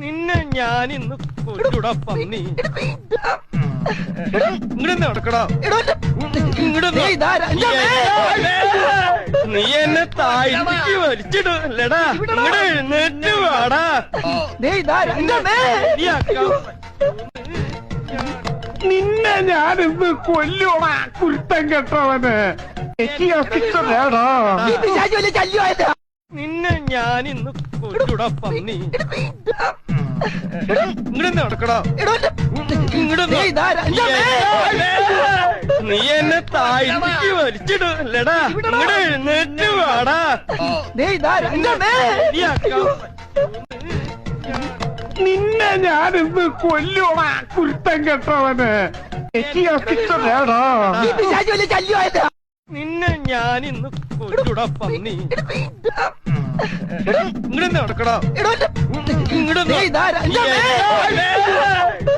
നിന്നെ ഞാൻ ഇന്ന് കൊല്ലുടാ പന്നി. ഇങ്ങടെ നടക്കടാ. നീ എന്നെ താഴ്ത്തിക്ക് വലിച്ചിടല്ലടാ. ഇങ്ങടെ എഴുന്നേറ്റ് വാടാ. നിന്നെ ഞാനിന്ന് കൊല്ലുവാ കുരുത്തം കെട്ടവന്. നിന്നെ ഞാൻ ഇന്ന് കൊല്ലുടാ പന്നി. ഇങ്ങടെ നടക്കടാ. നീ എന്നെ താഴ്ത്തിക്ക് വലിച്ചിടല്ലടാ. ഇങ്ങടെ എഴുന്നേറ്റ് വാടാ. നിന്നെ ഞാനിന്ന് കൊല്ലുവാ കുരുത്തം കെട്ടവന്. നിന്നെ ഞാൻ ഇന്ന് കൊല്ലുടാ പന്നി. ഇങ്ങടെ നടക്കടാ.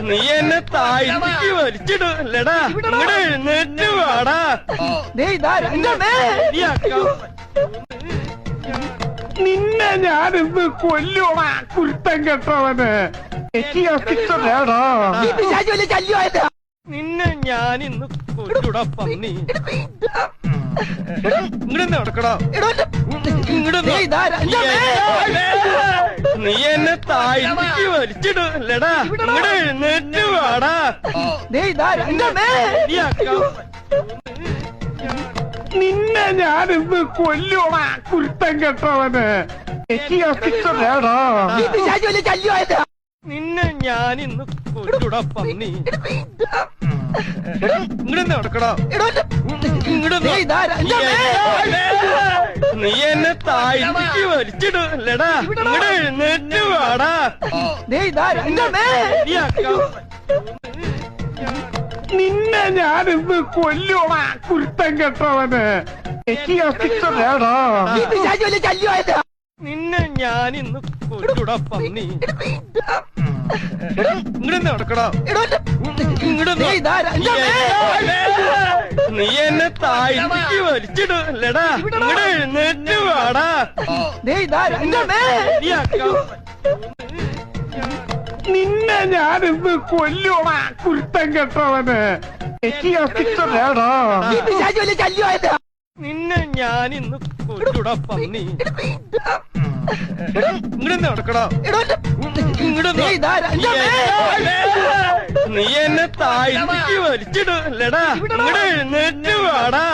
നീ എന്നെ താഴ്ത്തിക്ക് വലിച്ചിടല്ലടാ. ഇങ്ങടെ എഴുന്നേറ്റ് വാടാ. നിന്നെ ഞാനിന്ന് കൊല്ലുവാ കുരുത്തം കെട്ടവന്. നിന്നെ ഞാൻ ഇന്ന് കൊല്ലുടാ പന്നി. ഇങ്ങടെ നടക്കടാ. നീ എന്നെ താഴ്ത്തിക്ക് വലിച്ചിടല്ലടാ. ഇങ്ങടെ എഴുന്നേറ്റ് വാടാ. നിന്നെ ഞാനിന്ന് കൊല്ലുവാ കുരുത്തം കെട്ടവന്. നിന്നെ ഞാൻ ഇന്ന് കൊല്ലുടാ പന്നി. ഇങ്ങടെ നടക്കടാ. നീ എന്നെ താഴ്ത്തിക്ക് വലിച്ചിടല്ലടാ. ഇങ്ങടെ എഴുന്നേറ്റ് വാടാ. നിന്നെ ഞാനിന്ന് കൊല്ലുവാ കുരുത്തം കെട്ടവന്. നിന്നെ ഞാൻ ഇന്ന് കൊല്ലുടാ പന്നി. ഇങ്ങടെ നടക്കടാ. നീ എന്നെ താഴ്ത്തിക്ക് വലിച്ചിടല്ലടാ. ഇങ്ങടെ എഴുന്നേറ്റ് വാടാ. നിന്നെ ഞാനിന്ന് കൊല്ലുവാ കുരുത്തം കെട്ടവന്. നിന്നെ ഞാൻ ഇന്ന് കൊല്ലുടാ പന്നി. ഇങ്ങടെ നടക്കടാ. നീ എന്നെ താഴ്ത്തിക്ക് വലിച്ചിടല്ലടാ. ഇങ്ങടെ എഴുന്നേറ്റ് വാടാ.